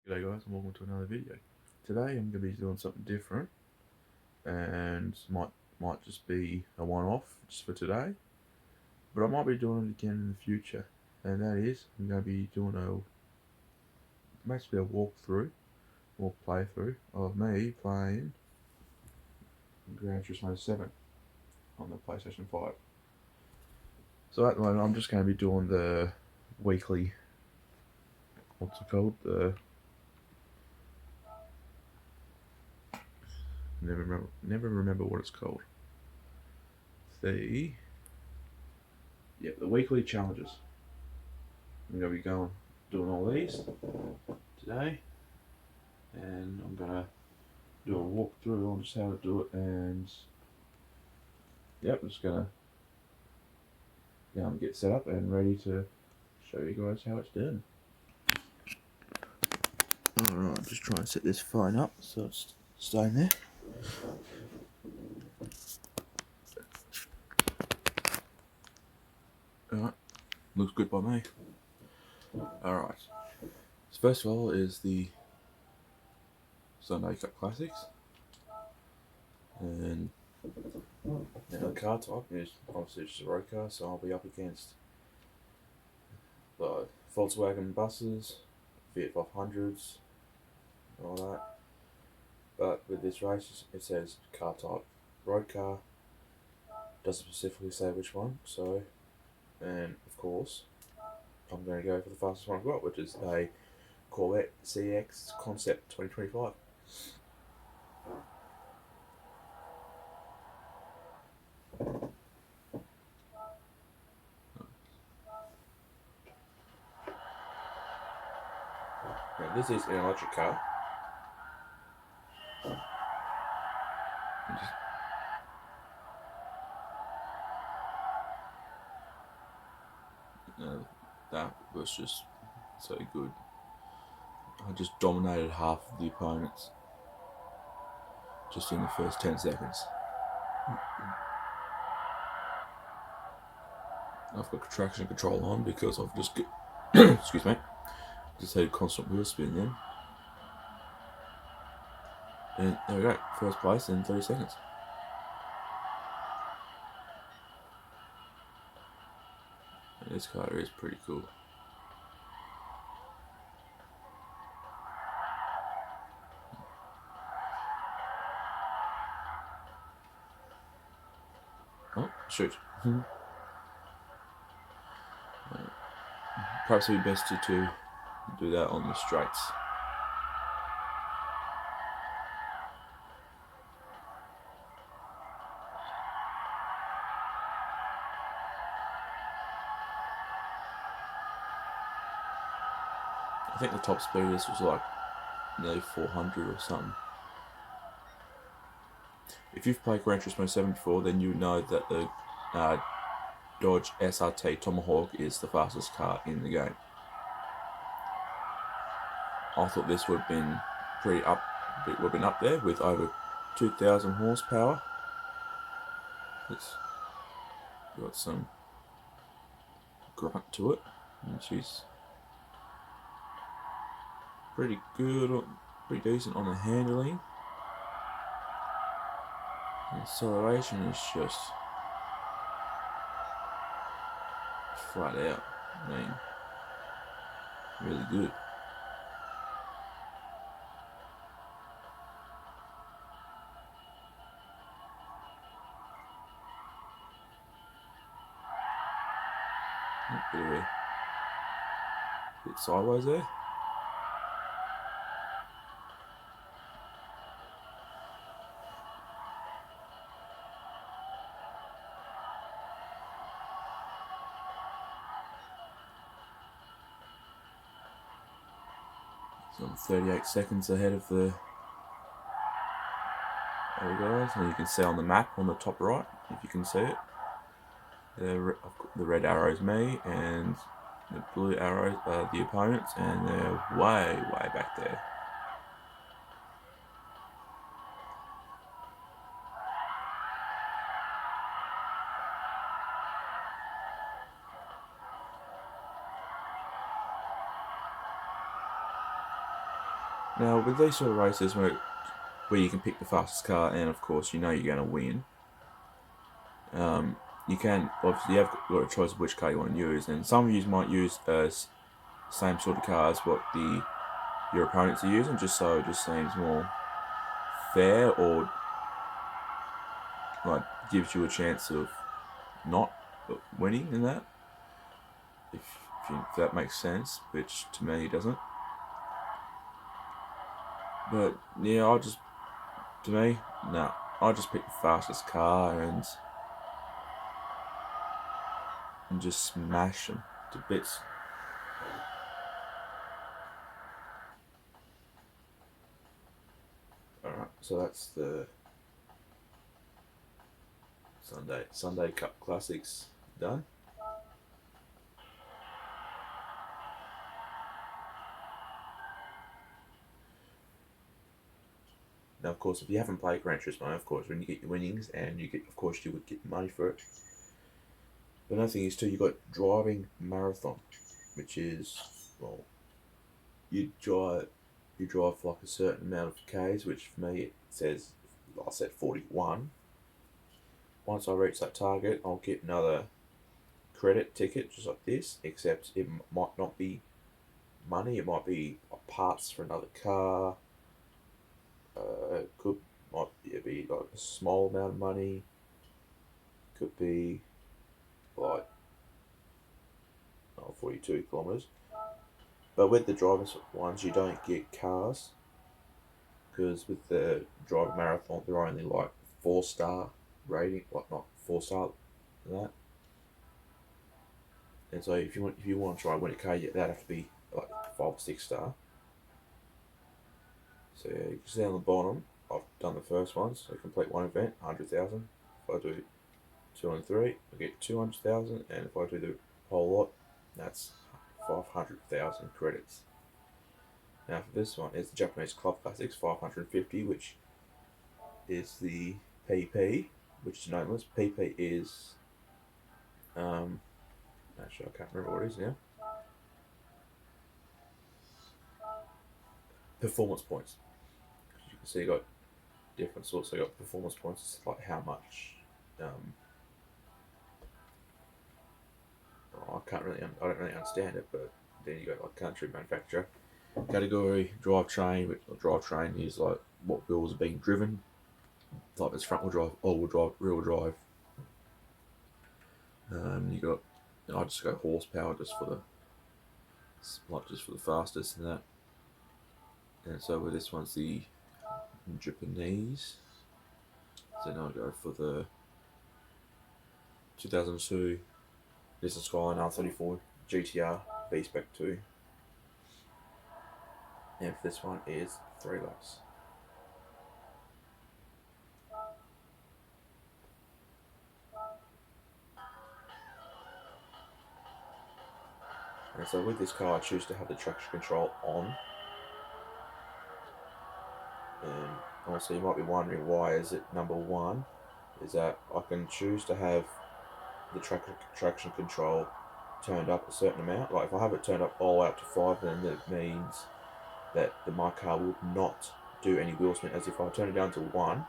G'day guys and welcome to another video. Today I'm going to be doing something different and might just be a one-off just for today, but I might be doing it again in the future, and that is I'm going to be doing basically a walkthrough or playthrough of me playing Gran Turismo 7 on the PlayStation 5. So at the moment I'm just going to be doing the weekly, what's it called, never remember what it's called. The weekly challenges. I'm going to be doing all these today, and I'm going to do a walkthrough on just how to do it, and I'm just going to get set up and ready to show you guys how it's done. Alright, just try and set this phone up so it's staying there. Alright, looks good by me. Alright, so first of all is the Sunday Cup Classics, and now the car type is obviously just a road car, so I'll be up against the Volkswagen buses, Fiat 500s, and all that. But with this race, it says car type road car, doesn't specifically say which one, so, and of course, I'm going to go for the fastest one I've got, which is a Corvette CX Concept 2025. Now, this is an electric car. That was just so good. I just dominated half of the opponents just in the first 10 seconds. I've got traction control on because I've just excuse me, just had constant wheel spin then. And there we go, first place in 30 seconds. And this car is pretty cool. Oh, shoot. Perhaps it would be best to do that on the straights. I think the top speed of this was like nearly 400 or something. If you've played Gran Turismo 7 before, then you know that the Dodge SRT Tomahawk is the fastest car in the game. I thought this would have been up there with over 2,000 horsepower. It's got some grunt to it, which is pretty good, pretty decent on the handling. The acceleration is just flat out. I mean, really good. Bit sideways there. So I'm 38 seconds ahead of the other guys, and you can see on the map on the top right, if you can see it, the red arrow is me, and the blue arrows are the opponents, and they're way back there. Now, with these sort of races where you can pick the fastest car and of course you know you're going to win, you can obviously you have got a choice of which car you want to use, and some of you might use same sort of car as what your opponents are using, just so it just seems more fair, or like gives you a chance of not winning in that, if that makes sense, which to me doesn't. But yeah, to me, no, I just pick the fastest car and just smash them to bits. Alright, so that's the Sunday Cup Classics done. Now, of course, if you haven't played Gran Turismo, of course, when you get your winnings, and of course, you would get money for it. But another thing is too, you got driving marathon, which is, well, you drive for like a certain amount of k's, which for me it says I set 41. Once I reach that target, I'll get another credit ticket just like this, except it might not be money. It might be parts for another car. Might be like a small amount of money. Could be like 42 kilometers. But with the drivers ones, you don't get cars, because with the driver marathon, they're only like 4-star rating, like not 4-star that. And so if you want to try and win a car, that'd have to be like 5 or 6-star. So yeah, you can see on the bottom, I've done the first one, so complete one event, 100,000. If I do 2 and 3, I get 200,000, and if I do the whole lot, that's 500,000 credits. Now for this one, it's the Japanese Club Classics 550, which is the PP, which is nameless. PP is, actually I can't remember what it is now. Performance points. You can see you got different sorts. So you got performance points. It's like how much. I don't really understand it, but then you got like country, manufacturer, category, drivetrain, which drivetrain is like what wheels are being driven. Like it's front wheel drive, all wheel drive, rear wheel drive. You got, I just go horsepower just for the fastest and that. And so with this one's the Japanese. So now I go for the 2002 Nissan Skyline R34 GTR V-Spec 2. And for this one is 3 laps. And so with this car, I choose to have the traction control on. And also you might be wondering why is it number 1, is that I can choose to have the traction control turned up a certain amount. Like if I have it turned up all the way up to 5, then that means that my car will not do any wheel spin. As if I turn it down to 1,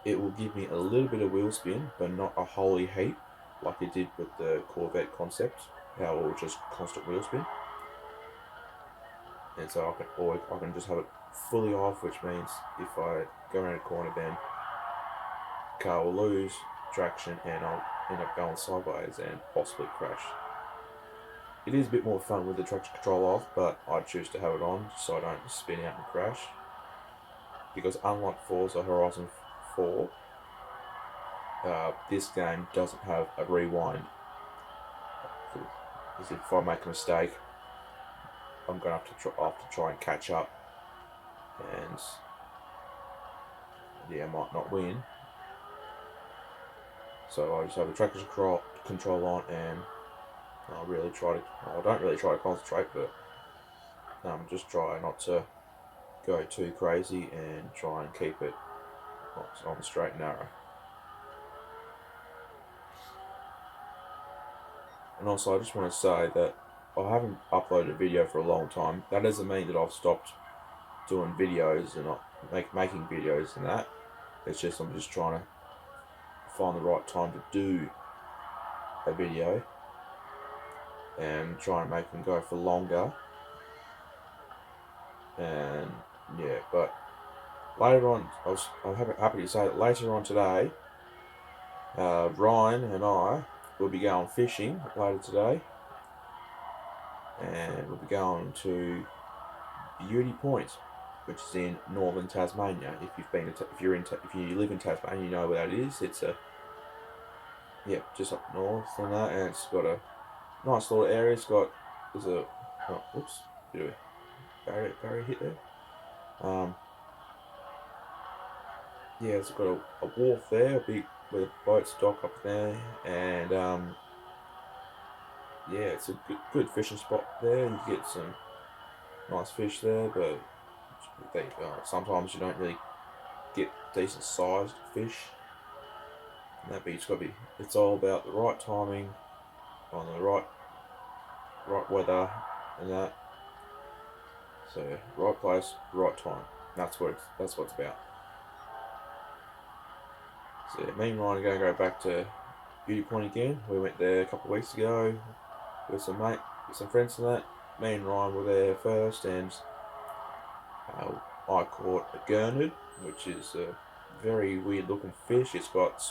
it will give me a little bit of wheel spin, but not a holy heap like it did with the Corvette concept, how it will just constant wheel spin. And so I can just have it fully off, which means if I go around a corner, then the car will lose traction and I'll end up going sideways and possibly crash. It is a bit more fun with the traction control off, but I choose to have it on so I don't spin out and crash. Because unlike Forza Horizon 4, this game doesn't have a rewind. As if I make a mistake, I'm going to have to try and catch up, and yeah, I might not win. So I just have the traction control on, and I don't really try to concentrate, but just try not to go too crazy and try and keep it on the straight and narrow. And also, I just want to say that I haven't uploaded a video for a long time. That doesn't mean that I've stopped doing videos and not making videos and that. It's just I'm just trying to find the right time to do a video and try and make them go for longer. And yeah, but later on, I'm happy to say that later on today, Ryan and I will be going fishing later today, and we'll be going to Beauty Point, which is in northern Tasmania. If you live in Tasmania, you know where that is. It's just up north and that, and it's got a nice little area. Bit of a barrier hit there. It's got a wharf there, where the boats dock up there, and it's a good fishing spot there. You get some nice fish there, but sometimes you don't really get decent sized fish. And it's all about the right timing, on the right weather, and that. So right place, right time. That's what it's about. So me and Ryan are going to go back to Beauty Point again. We went there a couple of weeks ago with some friends and that. Me and Ryan were there first, and I caught a gurnard, which is a very weird looking fish. It's got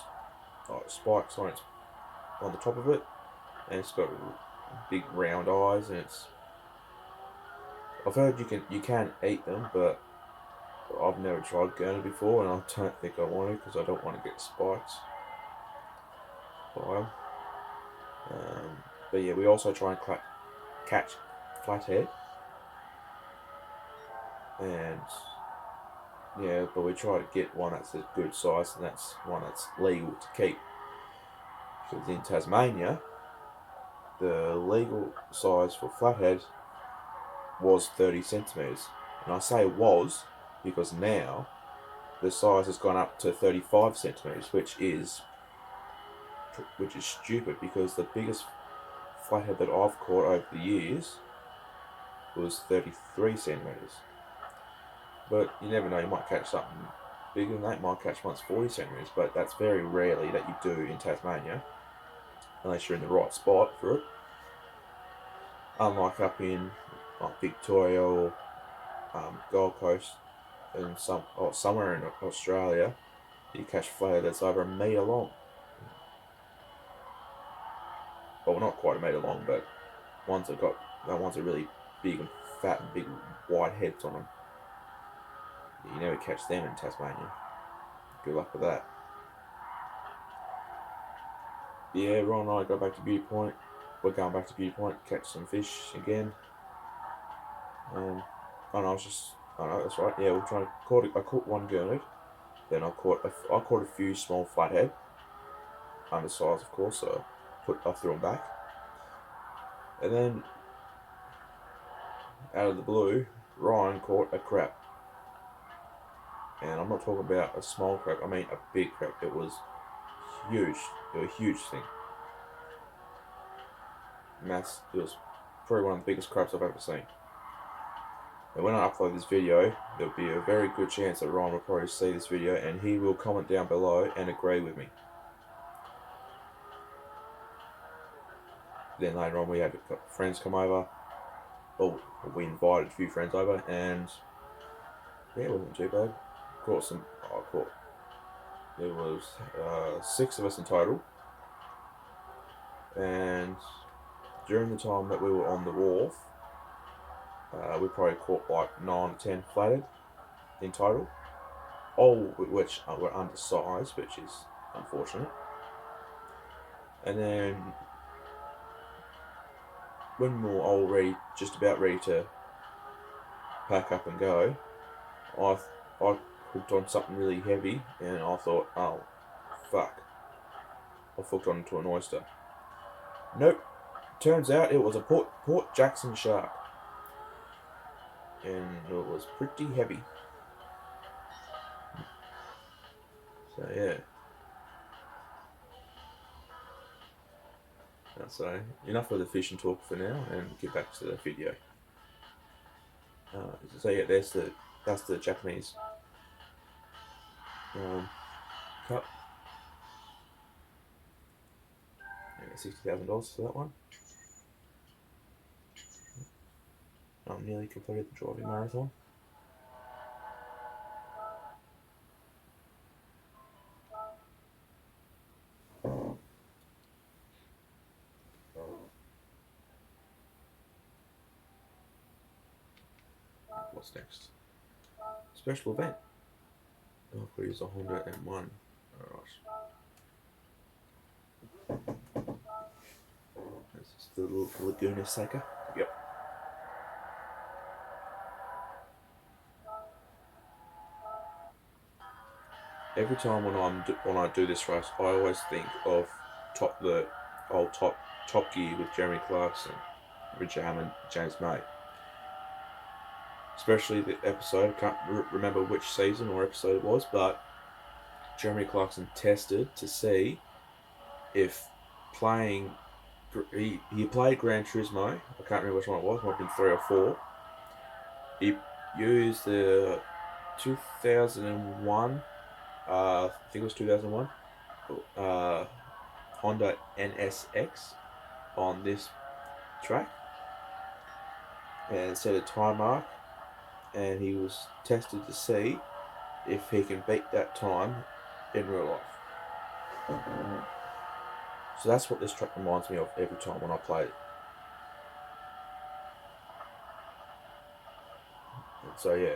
spikes on the top of it, and it's got big round eyes, and I've heard you can eat them, but I've never tried gurnard before, and I don't think I want to, because I don't want to get spikes by them. But yeah, we also try and catch flathead, and but we try to get one that's a good size, and that's one that's legal to keep. Because in Tasmania, the legal size for flathead was 30 centimetres. And I say was because now the size has gone up to 35 centimetres, which is stupid, because the biggest flathead that I've caught over the years was 33 centimetres. But you never know, you might catch something bigger than that. You might catch one that's 40 centimetres, but that's very rarely that you do in Tasmania, unless you're in the right spot for it. Unlike up in Victoria or Gold Coast and somewhere in Australia, you catch flathead that's over a metre long. Well, not quite a metre long, but ones are really big and fat and big wide heads on them. You never catch them in Tasmania. Good luck with that. Yeah, Ron and I go back to Beauty Point. We're going back to Beauty Point, catch some fish again. That's right. Yeah, I caught one gurnard. Then I caught a few small flathead, undersized of course. So I threw them back, and then out of the blue, Ryan caught a crab. And I'm not talking about a small crab. I mean a big crab. It was huge. It was a huge thing. And it was probably one of the biggest crabs I've ever seen. And when I upload this video, there'll be a very good chance that Ryan will probably see this video, and he will comment down below and agree with me. Then later on, we had a couple of friends come over. Well, we invited a few friends over, and it wasn't too bad. There was 6 of us in total, and during the time that we were on the wharf, we probably caught like 9 or 10 flathead in total, all which were undersized, which is unfortunate. And then when we were all just about ready to pack up and go, I hooked on something really heavy, and I thought, oh fuck, I hooked onto an oyster. Nope, turns out it was a Port Jackson shark, and it was pretty heavy. So yeah. So enough of the fishing talk for now, and get back to the video. So yeah, there's the That's the Japanese cup. $60,000 for that one. I'm nearly completed the driving marathon. What's next? Special event. Oh, I've got to use a Honda M1. Alright. This is the little Laguna Seca. Yep. Every time when I do this race, I always think of the old Top Gear with Jeremy Clarkson, Richard Hammond, James May. Especially the episode, I can't remember which season or episode it was, but Jeremy Clarkson tested to see if playing. He played Gran Turismo. I can't remember which one it was. Might have been 3 or 4. He used the 2001. I think it was 2001. Honda NSX on this track and set a time mark, and he was tested to see if he can beat that time in real life. So that's what this track reminds me of every time when I play it. So yeah.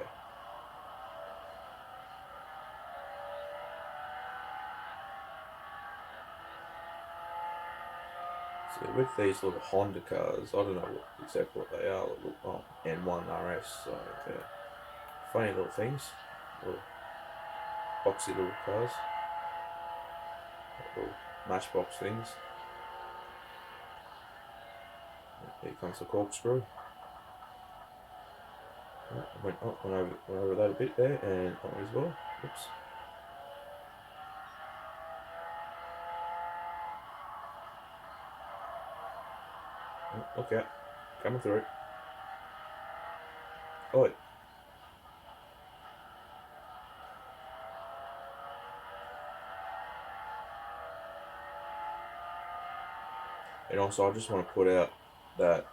So with these little Honda cars, I don't know exactly what they are. N1 RS. So yeah, funny little things, little boxy little cars, little matchbox things. Here comes the corkscrew. Went over that a bit there, and on as well. Oops. Look out, coming through. Oh. And also, I just want to put out that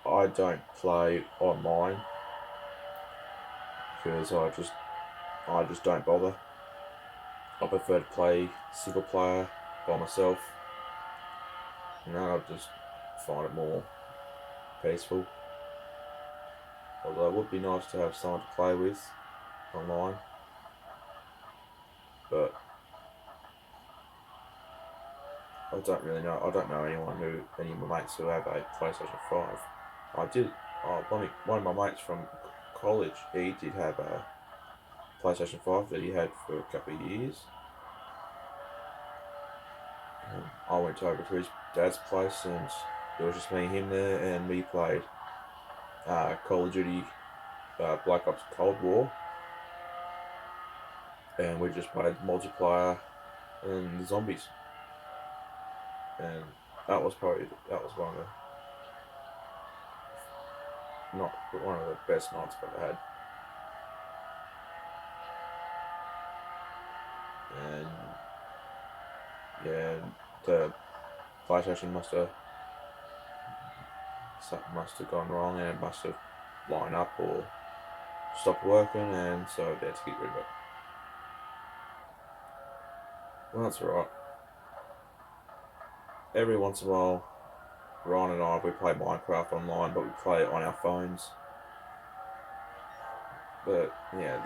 I don't play online because I just don't bother. I prefer to play single player by myself. I just find it more peaceful. Although it would be nice to have someone to play with online, but I don't really know. I don't know any of my mates who have a PlayStation 5. I did. One of my mates from college, he did have a PlayStation 5 that he had for a couple of years. I went over to his dad's place, and it was just me and him there, and we played Call of Duty Black Ops Cold War, and we just played multiplayer and the zombies, and that was one of the best nights I've ever had. And yeah, the PlayStation something must have gone wrong, and it must have lined up or stopped working, and so they had to get rid of it. Well, that's alright. Every once in a while, Ryan and I, we play Minecraft online, but we play it on our phones. But yeah,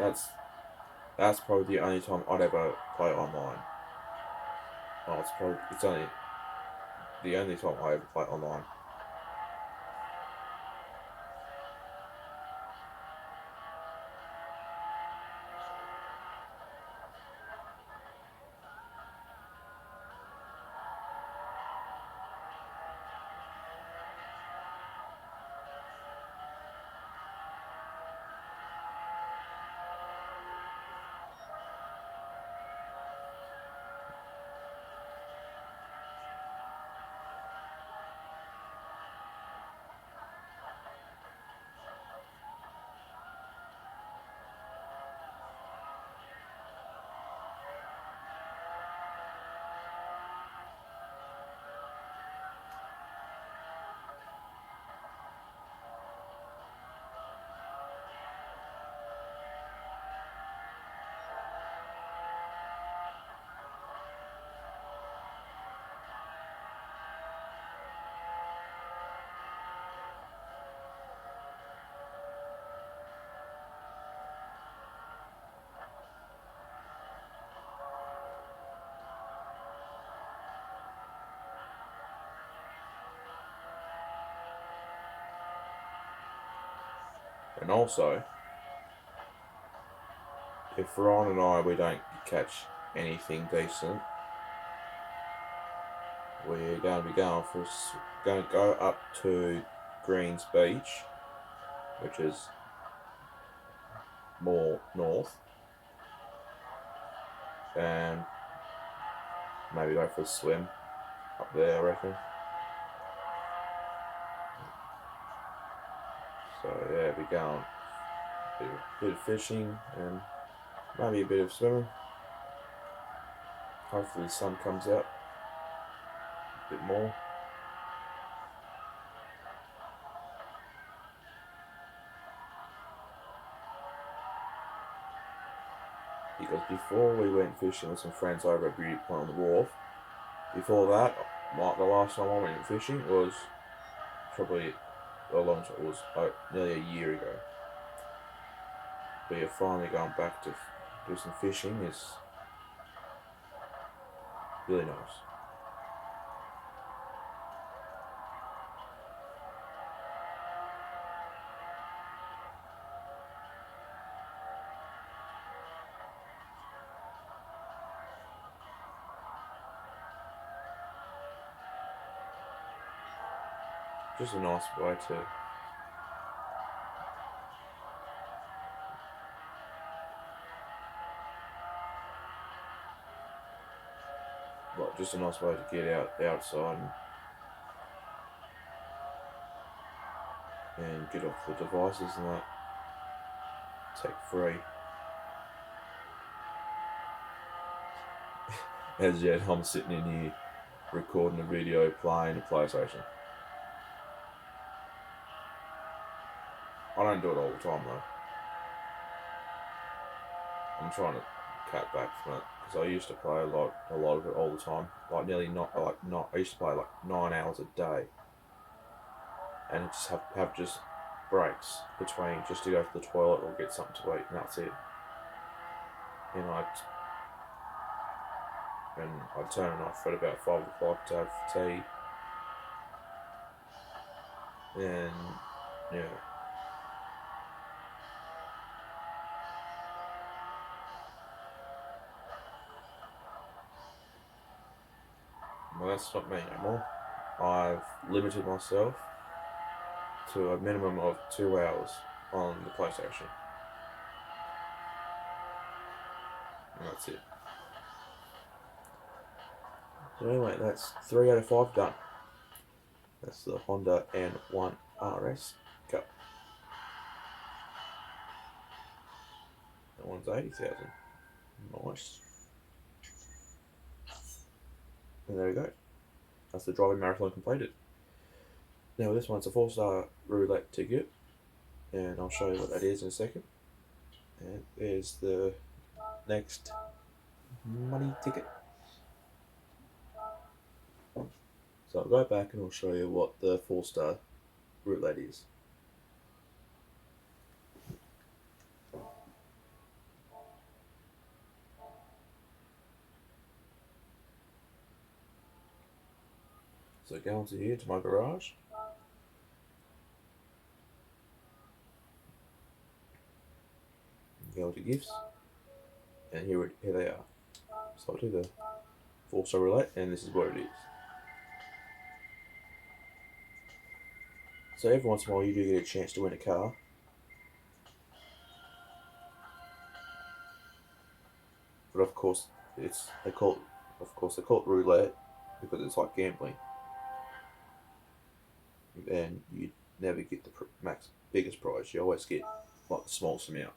that's probably the only time I'd ever play online. It's only the only time I ever play online. And also, if Ron and we don't catch anything decent, we're going to be going to go up to Greens Beach, which is more north, and maybe go for a swim up there, I reckon. So yeah, be going a bit of fishing and maybe a bit of swimming. Hopefully the sun comes out a bit more. Because before we went fishing with some friends over at Beauty Point on the wharf, before that, the last time I went fishing was probably a long time. It was nearly a year ago. But yeah, finally going back to do some fishing is really nice. Just a nice way to get outside and get off the devices and that. Tech free. As yet, I'm sitting in here recording a video, playing a PlayStation. I don't do it all the time though. I'm trying to cut back from it because I used to play a lot of it all the time. I used to play like 9 hours a day, and just have just breaks between just to go to the toilet or get something to eat, and that's it. And I'd turn it off at about 5 o'clock to have tea, and yeah. Well, that's not me anymore. I've limited myself to a minimum of 2 hours on the PlayStation. And that's it. So anyway, that's 3 out of 5 done. That's the Honda N1 RS Cup. That one's 80,000. Nice. And there we go. That's the driving marathon completed. Now this one's a 4-star roulette ticket, and I'll show you what that is in a second. And there's the next money ticket. So I'll go back and I'll show you what the 4-star roulette is. So go into here to my garage. Go to gifts, and here they are. So I'll do the 4-star roulette, and this is what it is. So every once in a while you do get a chance to win a car. But of course they call it roulette because it's like gambling. And you never get the biggest prize. You always get like the smallest amount.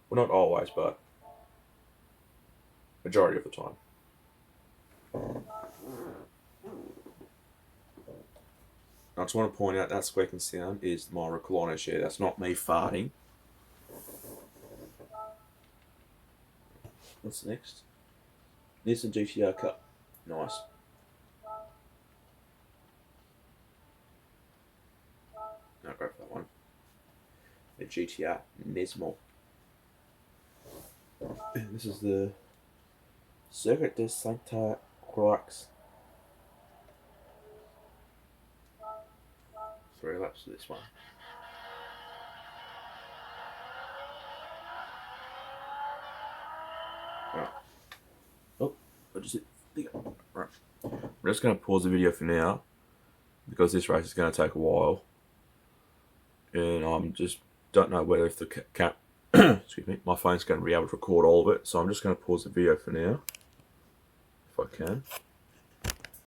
Well, not always, but majority of the time. I just want to point out that squeaking sound is my recliner chair. That's not me farting. What's next? This is a GTR Cup. Nice. I'll go for that one. The GTR Nismo. This is the Circuit de Santa Cruz. 3 laps for this one. Right. Oh, I just hit the right. I'm just going to pause the video for now because this race is going to take a while, and I'm just don't know whether if the excuse me, my phone's going to be able to record all of it. So I'm just going to pause the video for now, if I can.